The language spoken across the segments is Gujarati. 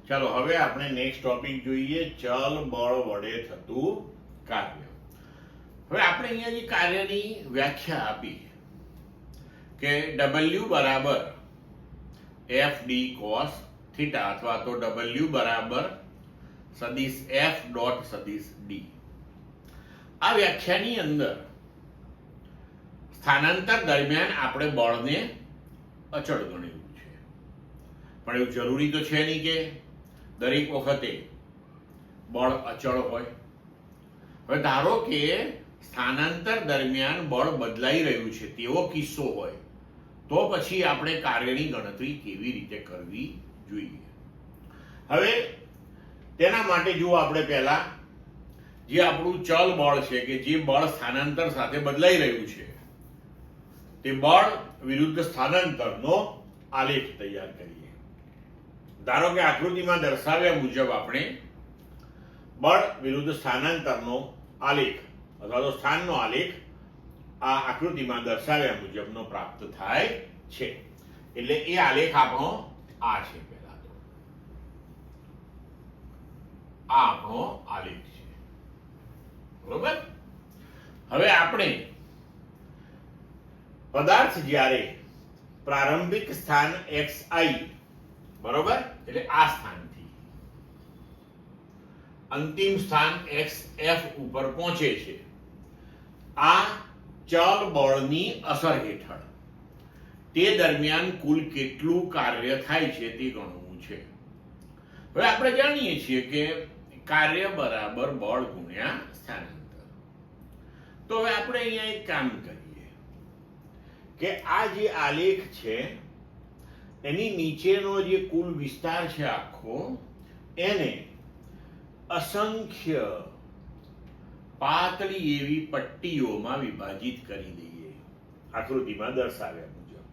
ચાલો હવે આપણે નેક્સ્ટ ટોપિક જોઈએ, ચલ બળ વડે થતું કાર્ય. હવે આપણે અહીંયા જે કાર્યની વ્યાખ્યા આપી કે W બરાબર એફ ડી કોસ થીટા અથવા તો W બરાબર સદિશ એફ ડોટ સદિશ ડી. આ વ્યાખ્યાની અંદર સ્થાનાંતર દરમિયાન આપણે બળને અચળ ગણેલું છે, પણ એવું જરૂરી તો છે નહીં કે દરેક વખતે બળ અચળ હોય. હવે ધારો કે સ્થાનાંતર દરમિયાન બળ બદલાઈ રહ્યું છે તેવો કિસ્સો હોય તો પછી આપણે કાર્યની ગણતરી કેવી રીતે કરવી જોઈએ. હવે તેના માટે જુઓ, આપણે પહેલા જે આપણું ચલ બળ છે કે જે બળ સ્થાનાંતર સાથે બદલાઈ રહ્યું છે તે બળ વિરુદ્ધ સ્થાનાંતરનો આલેખ તૈયાર કરીએ. ધારો કે આકૃતિમાં દર્શાવ્યા મુજબ આપણે બળ વિરુદ્ધ સ્થાનાંતરનો આલેખ અથવા તો સ્થાનનો આલેખ આ આકૃતિમાં દર્શાવ્યા મુજબનો પ્રાપ્ત થાય છે. એટલે એ આલેખ આપણો આ છે. પહેલા તો આ આપણો આલેખ છે, બરોબર. હવે આપણે પદાર્થ જ્યારે પ્રારંભિક સ્થાન xi બરોબર એટલે આ સ્થાનથી અંતિમ સ્થાન xf ઉપર પહોંચે છે, આ ચલ બળની અસર હેઠળ તે દરમિયાન કુલ કેટલું કાર્ય થાય છે તે ગણવું છે. હવે આપણે જાણીએ છીએ કે કાર્ય બરાબર બળ ગુણ્યા સ્થાનાંતર. તો હવે આપણે અહીંયા એક કામ કરીએ કે આ જે આલેખ છે એની નીચેનો જે કુલ વિસ્તાર છે આખો, એને અસંખ્ય પાતળી એવી પટ્ટીઓમાં વિભાજિત કરી દઈએ આકૃતિમાં દર્શાવ્યા મુજબ.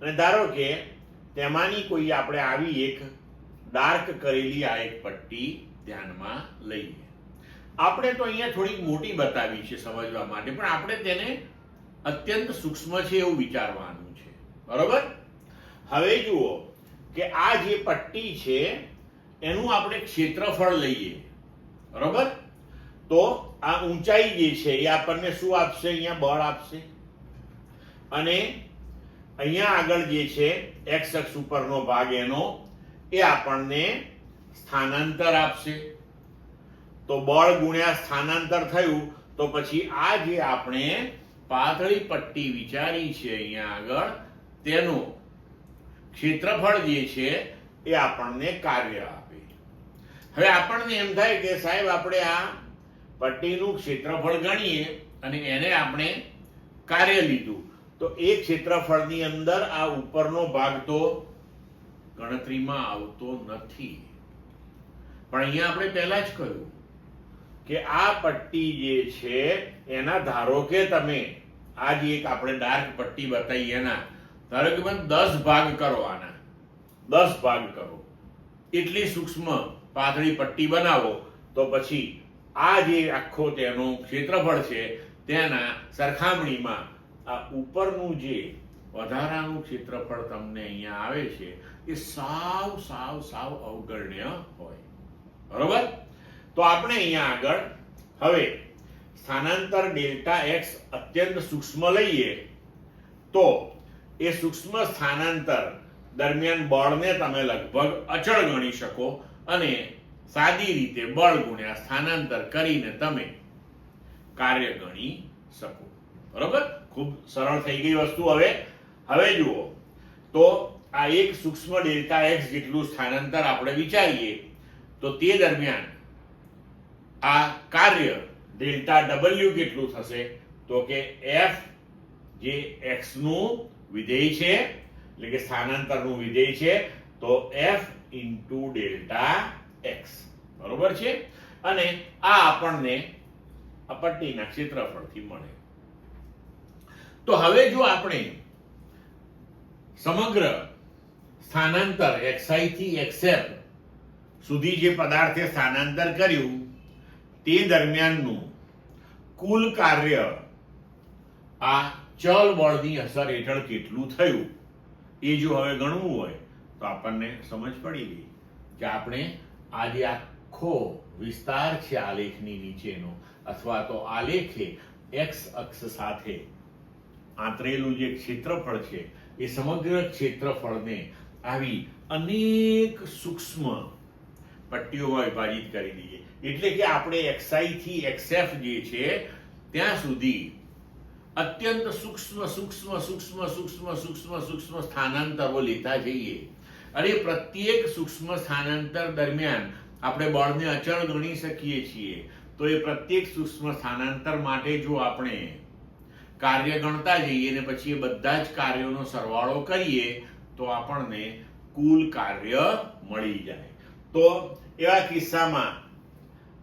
અને ધારો કે તેમાંની કોઈ આપણે આવી એક ડાર્ક કરેલી આ એક પટ્ટી ધ્યાનમાં લઈએ. આપણે તો અહીંયા થોડીક મોટી બતાવી છે સમજવા માટે, પણ આપણે તેને અત્યંત સૂક્ષ્મ છે એવું વિચારવાનું છે, બરોબર. હવે જુઓ કે આ જે પટ્ટી છે એનું આપણે ક્ષેત્રફળ લઈએ, બરોબર. તો આ ઊંચાઈ જે છે એ આપણને શું આપશે? અહીંયા બળ આપશે. અને અહીંયા આગળ જે છે x અક્ષ ઉપરનો ભાગ એનો એ આપણને સ્થાનાંતર આપશે. તો બળ ગુણ્યા સ્થાનાંતર થયું તો પછી આ જે આપણે પાતળી પટ્ટી વિચારી છે અહીંયા આગળ તેનું ક્ષેત્રફળ જે છે એ આપણને કાર્ય આપે. હવે આપણને એમ થાય કે સાહેબ આપણે આ પટ્ટીનું ક્ષેત્રફળ ગણીએ અને એને આપણે કાર્ય લીધું તો એ ક્ષેત્રફળની અંદર આ ઉપરનો ભાગ તો ગણતરીમાં આવતો નથી. પણ અહીંયા આપણે પહેલા જ કહ્યું કે આ પટ્ટી જે છે એના ધારો કે તમે આ જે એક આપણે ડાર્ક પટ્ટી બતાવી એના ધારો કે મને 10 ભાગ કરો, આના 10 ભાગ કરો, એટલી સૂક્ષ્મ પાતળી પટ્ટી બનાવો તો પછી આ જે આખો તેનો ક્ષેત્રફળ છે તેના સરખામણીમાં આ ઉપરનું જે વધારાનું ક્ષેત્રફળ તમને અહીંયા આવે છે એ સાવ સાવ સાવ અવગણ્ય હોય, બરોબર. તો આપણે અહીંયા આગળ હવે સ્થાનાંતર ડેલ્ટા x અત્યંત સૂક્ષ્મ લઈએ તો એ સૂક્ષ્મ સ્થાનાંતર દરમિયાન બળને તમે લગભગ અચળ ગણી શકો અને સાદી રીતે બળ ગુણ્યા સ્થાનાંતર કરીને તમે કાર્ય ગણી શકો, બરોબર. ખૂબ સરળ થઈ ગઈ વસ્તુ. હવે જુઓ તો આ એક સૂક્ષ્મ ડેલ્ટા x જેટલું સ્થાનાંતર આપણે વિચારીએ તો તે દરમિયાન આ કાર્ય ડેલ્ટા W કેટલું થશે? તો કે f જે x નું વિધેય છે એટલે કે સ્થાનાંતરનું વિધેય છે તો f ઇન્ટુ ડેલ્ટા x, બરોબર છે. અને આ આપણને આ પટ્ટીના ક્ષેત્રફળથી મળે. તો હવે જો આપણે સમગ્ર સ્થાનાંતર xi થી xf સુધી જે પદાર્થે સ્થાનાંતર કર્યું તે દરમિયાનનું કુલ કાર્ય આ ચલ બળની અસર હેઠળ કેટલું થયું એ જો હવે ગણવું હોય તો આપણને સમજ પડી ગઈ કે આપણે આ જે આખો વિસ્તાર છે આલેખની નીચેનો અથવા તો આલેખે એક્સ અક્ષ સાથે આંતરેલું જે ક્ષેત્રફળ છે એ સમગ્ર ક્ષેત્રફળને આવી અનેક સૂક્ષ્મ પટ્ટીઓમાં વિભાજિત કરી દઈએ. એટલે કે આપણે xi થી xf જે છે ત્યાં સુધી અત્યંત સૂક્ષ્મ સૂક્ષ્મ સૂક્ષ્મ સૂક્ષ્મ સૂક્ષ્મ સૂક્ષ્મ સ્થાનાંતરો લેતા જઈએ અને પ્રત્યેક સૂક્ષ્મ સ્થાનાંતર દરમિયાન આપણે બળને અચળ ગણી શકીએ છીએ. તો એ પ્રત્યેક સૂક્ષ્મ સ્થાનાંતર માટે જો આપણે કાર્ય ગણતા જઈએ ને પછી એ બધા જ કાર્યોનો સરવાળો કરીએ તો આપણને કુલ કાર્ય મળી જાય. તો એવા કિસ્સામાં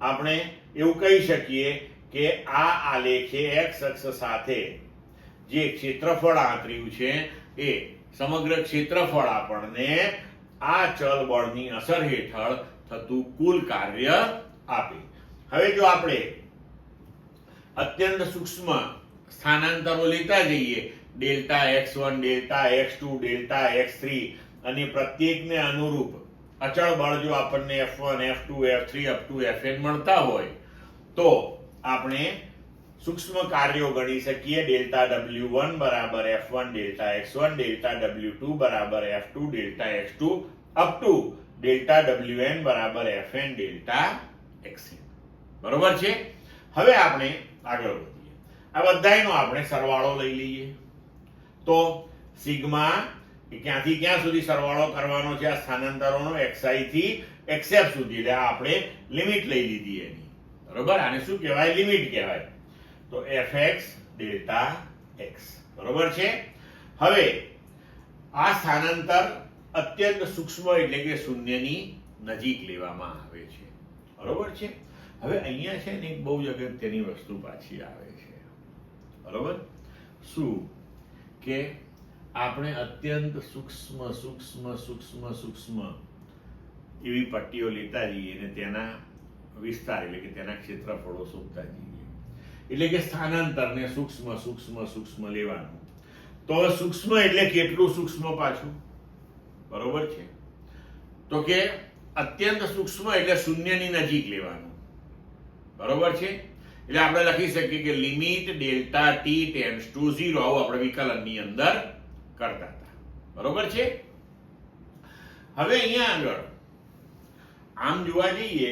આપણે એવું કહી શકીએ કે આ આલેખે x અક્ષ સાથે જે ક્ષેત્રફળ આંતર્યું છે એ સમગ્ર ક્ષેત્રફળ આપણને આ ચલ બળની અસર હેઠળ થતું કુલ કાર્ય આપે. હવે જો આપણે અત્યંત સૂક્ષ્મ સ્થાનાંતરો લેતા જઈએ delta x1 delta x2 delta x3 અને પ્રત્યેકને અનુરૂપ અચળ બળ જો આપણને f1 f2 f3 up to fn મળતા હોય તો આપણે સૂક્ષ્મ કાર્યો ગણી શકીએ. ડેલ્ટા w1 બરાબર f1 delta x1 delta w2 બરાબર f2 delta x2 up to delta wn બરાબર fn ડેલ્ટા xn. બરોબર છે. હવે આપણે આગળ વધીએ. આ બધાયનો આપણે સરવાળો લઈ લઈએ. તો સિગ્મા ક્યાંથી ક્યાં સુધી સરવાળો કરવાનો છે આ સ્થાનાંતરોનો xi થી xf સુધી. એટલે આપણે લિમિટ લઈ લીધી એની. બરોબર. આને શું કહેવાય? લિમિટ કહેવાય. તો fx ડેલ્ટા x. બરોબર છે. હવે આ સ્થાનાંતર અત્યંત સૂક્ષ્મ એટલે કે શૂન્યની નજીક લેવામાં આવે છે. બરોબર છે. હવે અહીંયા છે ને એક બહુ જ અગત્યની વસ્તુ પાછી આવે છે. બરોબર. શું કે આપણે અત્યંત સૂક્ષ્મ સૂક્ષ્મ સૂક્ષ્મ સૂક્ષ્મ એવી પટ્ટીઓ લેતા જઈએ અને તેના વિસ્તાર એટલે કે તેના ક્ષેત્રફળો શોધતા જઈએ. એટલે કે સ્થાનાંતરને સૂક્ષ્મ સૂક્ષ્મ સૂક્ષ્મ લેવાનું. તો સૂક્ષ્મ એટલે કેટલું સૂક્ષ્મ પાછું? બરોબર છે. તો કે અત્યંત સૂક્ષ્મ એટલે શૂન્યની નજીક લેવાનું. બરોબર છે. એટલે આપણે લખી શકીએ કે limit delta T tends to 0 આવું આપણે વિકલનની અંદર કરતા હતા. બરોબર છે. હવે અહીંયા આગળ આમ જોવા જઈએ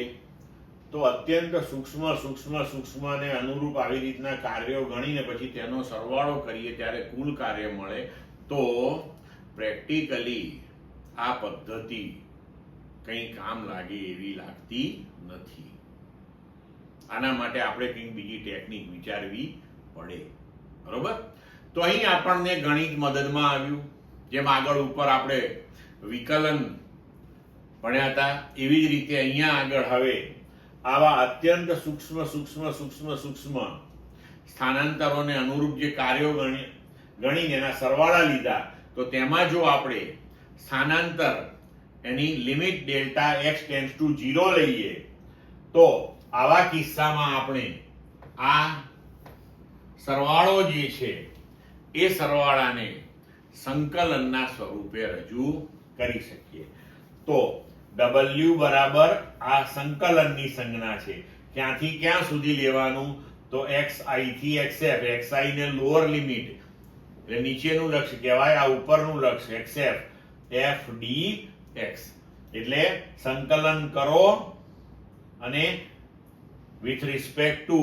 તો અત્યંત સૂક્ષ્મ સૂક્ષ્મ સૂક્ષ્મ ને અનુરૂપ આવી રીતના કાર્યો ગણીને પછી તેનો સરવાળો કરીએ ત્યારે કુલ કાર્ય મળે. તો પ્રેક્ટિકલી આ પદ્ધતિ કંઈ કામ લાગે એવી લાગતી નથી. આના માટે આપણે કંઈક બીજી ટેકનિક વિચારવી પડે. બરોબર. તો અહીં આપણને ગણિત મદદમાં આવ્યું. જેમ આગળ ઉપર આપણે વિકલન ભણ્યા હતા એવી જ રીતે અહીંયા આગળ હવે આવા અત્યંત સૂક્ષ્મ સૂક્ષ્મ સૂક્ષ્મ સૂક્ષ્મ સ્થાનાંતરોને અનુરૂપ જે કાર્યો ગણીને એના સરવાળા લીધા તો તેમાં જો આપણે સ્થાનાંતર એની limit delta x tends to 0 લઈએ તો આવા કિસ્સામાં આપણે આ સરવાળો જે છે એ સરવાળાને સંકલનના સ્વરૂપે રજૂ કરી શકીએ. તો w બરાબર આ સંકલનની સંજ્ઞા છે. ક્યાંથી ક્યાં સુધી લેવાનું? તો xi થી xf. xi ને લોઅર લિમિટ એટલે નીચેનું લક્ષ કહેવાય, આ ઉપરનું લક્ષ xf f dx. એટલે સંકલન કરો અને with respect to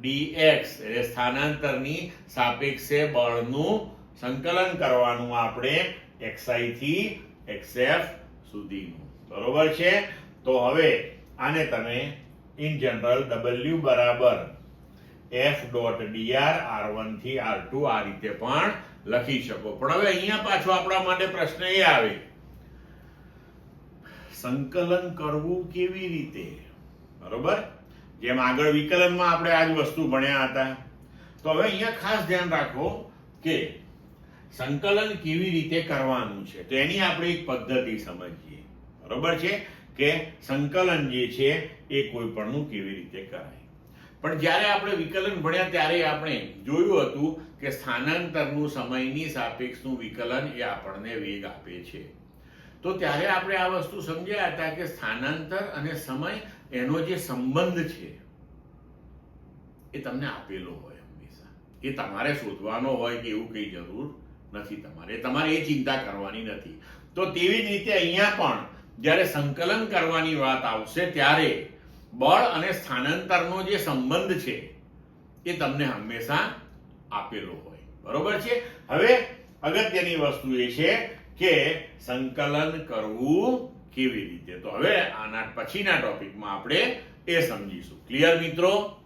dx એટલે સ્થાનાંતરની સાપેક્ષે બળનું સંકલન કરવાનું આપણે xi થી xf સુધીનું. બરોબર છે. તો હવે આને તમે ઇન જનરલ w બરાબર f ડોટ dr r1 થી r2 આ રીતે પણ લખી શકો. પણ હવે અહીંયા પાછો આપણા માટે પ્રશ્ન એ આવે સંકલન કરવું કેવી રીતે? બરોબર. જેમ આગળ વિકલનમાં આપણે આ જ વસ્તુ ભણ્યા હતા. તો હવે અહીંયા ખાસ ધ્યાન રાખો કે સંકલન કેવી રીતે કરવાનું છે. તો એની આપણે એક પદ્ધતિ સમજીએ. બરોબર છે કે સંકલન જે છે એ કોઈ પણનું કેવી રીતે કરાય. પણ જ્યારે આપણે વિકલન ભણ્યા ત્યારે આપણે જોયું હતું કે સ્થાનાંતરનું સમયની સાપેક્ષનું વિકલન એ આપણને વેગ આપે છે. તો ત્યારે આપણે આ વસ્તુ સમજ્યા હતા કે સ્થાનાંતર અને સમય એનો જે સંબંધ છે એ તમને આપેલો હોય હંમેશા. એ તમારે શોધવાનો હોય કે એવું કઈ જરૂર નથી. તમારે એ ચિંતા કરવાની નથી. તો તેવી જ રીતે અહીંયા પણ જ્યારે સંકલન કરવાની વાત આવશે ત્યારે બળ અને સ્થાનાંતરનો જે સંબંધ છે એ તમને હંમેશા આપેલો હોય. બરોબર છે? હવે અગત્યની વસ્તુ એ છે કે સંકલન કરવું કેવી રીતે. તો હવે આના પછીના ટોપિકમાં આપણે એ સમજીશું. ક્લિયર મિત્રો?